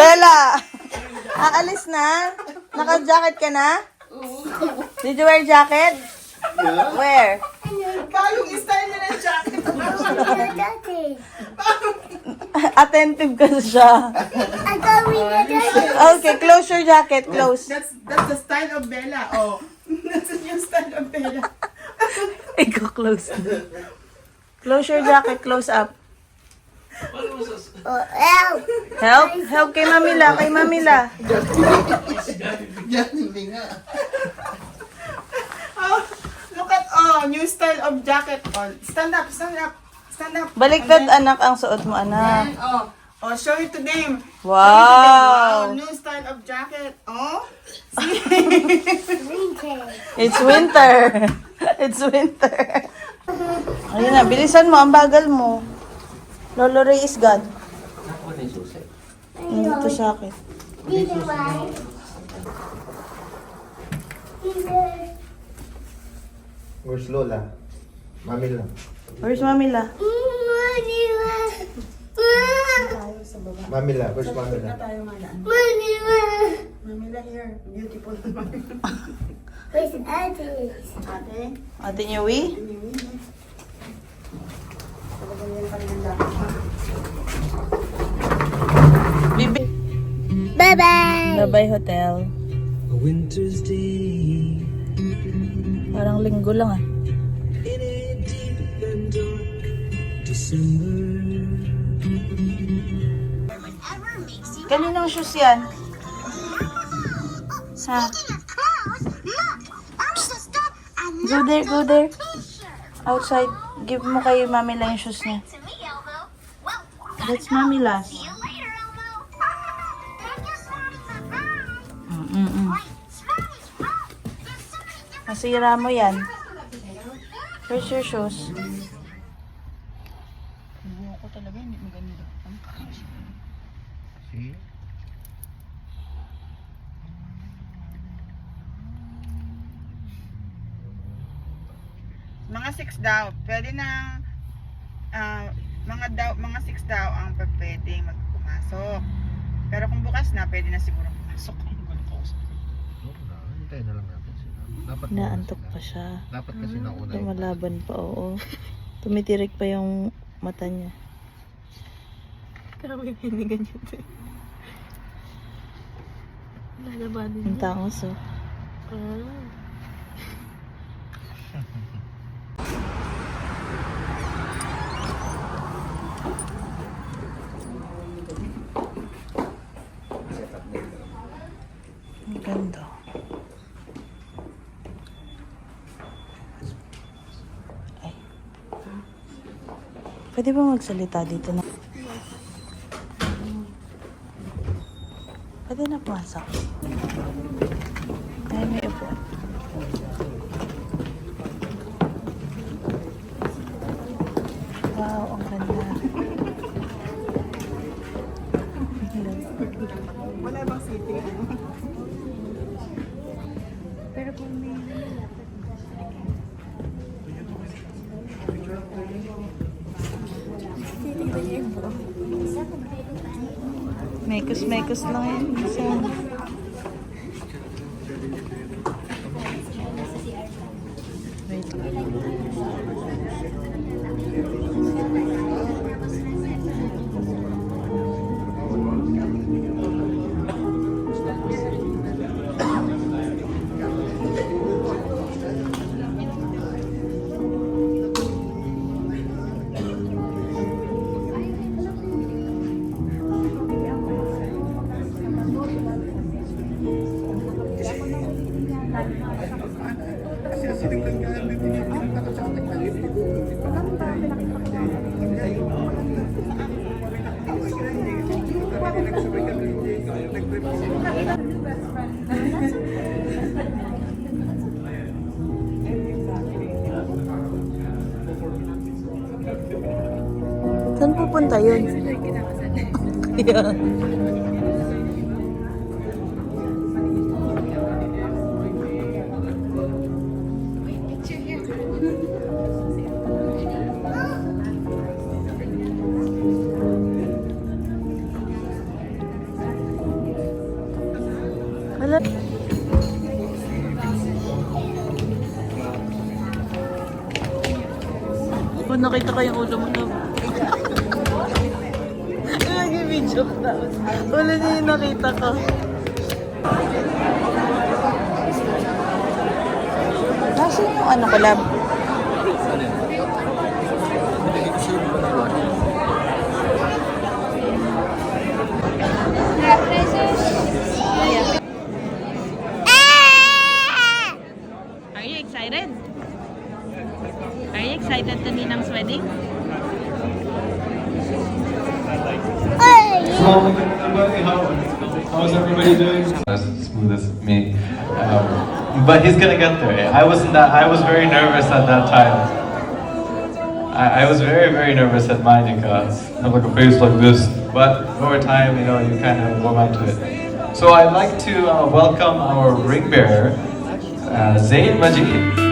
Bella! Aalis na? Naka-jacket ka na? Did you wear jacket? Yeah. Where? Bagong style na ng jacket. Attentive ka siya. Okay, close your jacket. Close. That's the style of Bella. Oh. That's the new style of Bella. Ikaw close. Close your jacket. Close up. Help? Help kay Mamila. Kay Mamila. Yan, hindi nga. Oh, look at new style of jacket. Oh, stand up, stand up, stand up. Baliktad anak ang suot mo, anak. And, oh, show it to them. Wow. New style of jacket. Oh, It's winter. It's winter. Ayun na, bilisan mo. Ang bagal mo. Lolo Ray is gone. Nandito sa akin. Where's Lola? Mami lang. Where's Mamila? Mami lang. Where's Mami lang? Mamila here. Beautiful. Where's Ate? Ate. Ate Nyui? Bibi. Bye-bye. Bye-bye hotel. A winter's day Parang linggo lang ah. in a deep and dark December. Kaninong shoes yan? Ha? Go there, go there. Outside. Give mo kay Mamila yung shoes niya. That's Mamila's. Masira mo yan. Where's your shoes? Buho ko talaga, hindi maganda. See? Mga 6 daw. Pwede na mga 6 daw ang pwedeng magpumasok. Pero kung bukas na, pwede na siguro pumasok. Hintayin na lang natin sila. Dapat Naantok sila. pa siya. Dapat kasi nauna yung Lumalaban pa, oo. Tumitirik pa yung mata niya. Grabe yung hinigan niya ito. Lalabanin Ang niya. tangos, oh. Ah. Ang ganda. Ay. Pwede ba magsalita dito na? Pwede na pumasok. Ay, may upuan. Wow, ang ganda. Wala bang sitting? Mekos lang yan. Minsan. Wait lang. Saan pupunta yun? Kaya. Wala. Kung nakita ko yung ulo mo na. Nag-video ko na. Wala niya yung nakita ko. Nasaan yung ano ko, lab? Are you excited? Are you excited to Ninang's wedding? Assalamualaikum everybody. How's everybody doing? As smooth as me, but he's gonna get there. I was very nervous at that time. I was very nervous at my nikah. I have like a face like this, but over time, you know, you kind of warm up to it. So I'd like to welcome our ring bearer, Zaid Majid.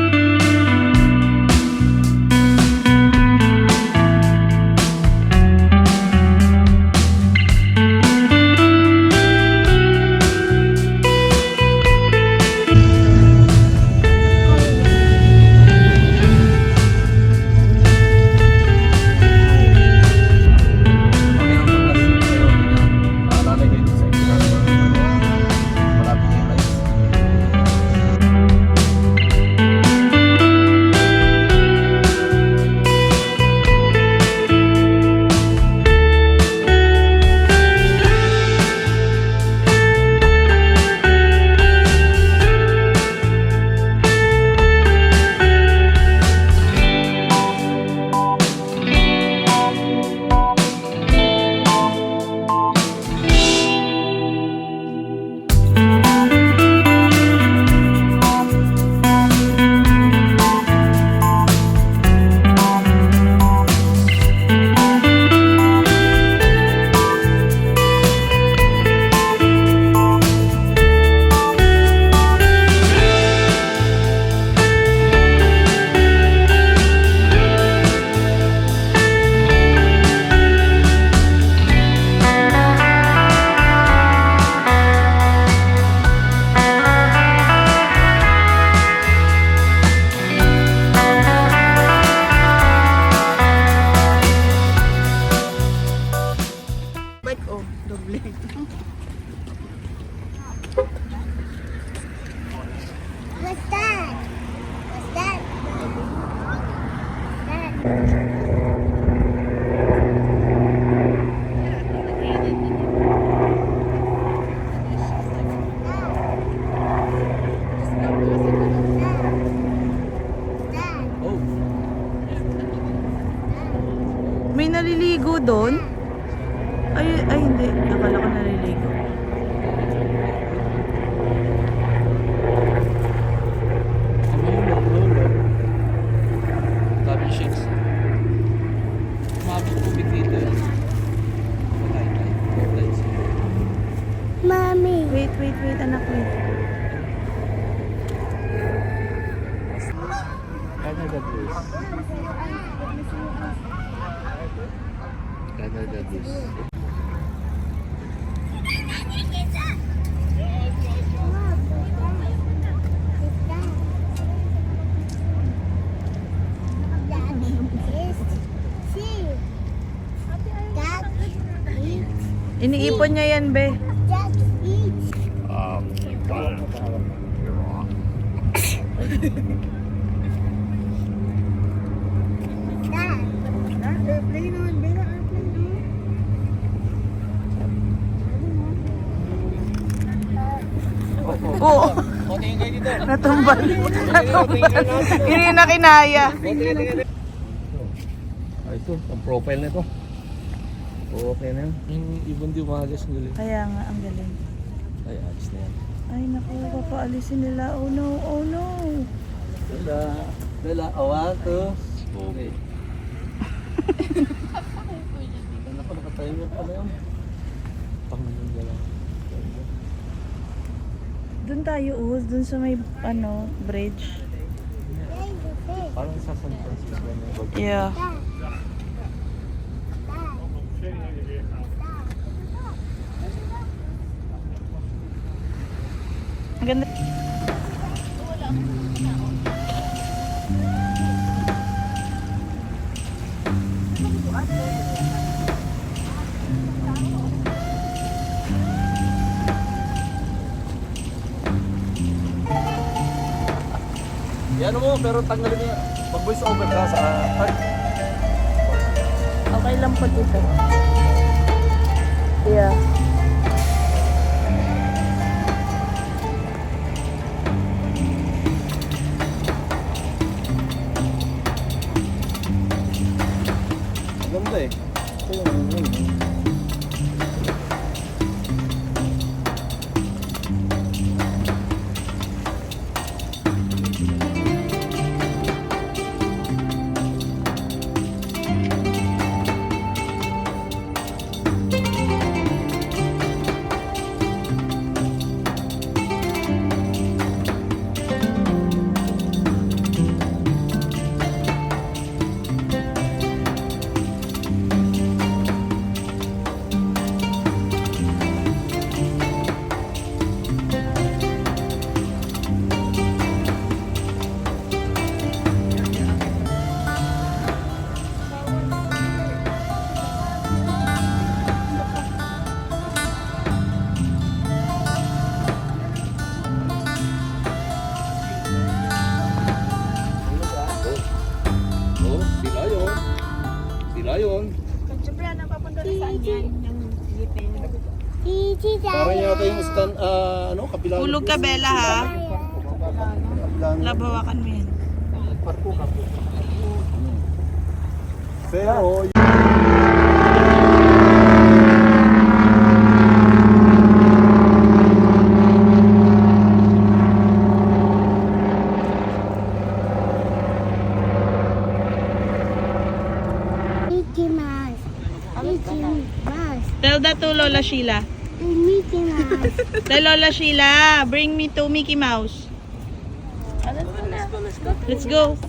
What's that? What's that? May naliligo doon? Ay, hindi. Akala ko naliligo. Sabi ni Shakes. Umabot tubig dito eh. Mommy. Wait, anak, wait. Canada Blues. Canada Blues. Iniipon niya yan, be. Airplane on, Bella, airplane on. Oo. O, tingin kayo dito. Natumbal. Hindi na kinaya. Ito, ang profile na ito. Okay na yun. Yung ibon di umagas nila. Kaya nga, ang galing. Ay, alis na yan. Ay, naku, papaalisin nila. Oh no, oh no. Bella, awa to. Okay. Ano ko, nakatayo mo pala yun. Panginoon na lang. Doon tayo, doon sa may, bridge. Parang sa San Francisco na. Yeah. Maganda. Yan mo, pero tanggalin niya. Mag-voice over ka sa card. Okay lang po dito. Yeah. Ganda eh. Oh, sila yun. Sila yun. Siyempre, napapunta na saan yan? Yung jeepin. Titi Parang yata yung stand, kapilang. Hulog ka, Bella, ha? Labawakan mo yan. Pero, Mickey Mouse. Mickey Mouse. Tell that to Lola Sheila. Mickey Mouse. Tell Lola Sheila, bring me to Mickey Mouse. Let's go.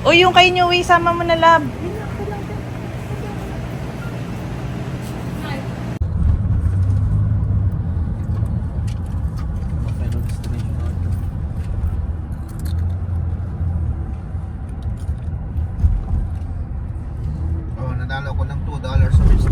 O yung kay New Way, sama mo na, love. Oh, nanalo ko ng $2 sa Mr.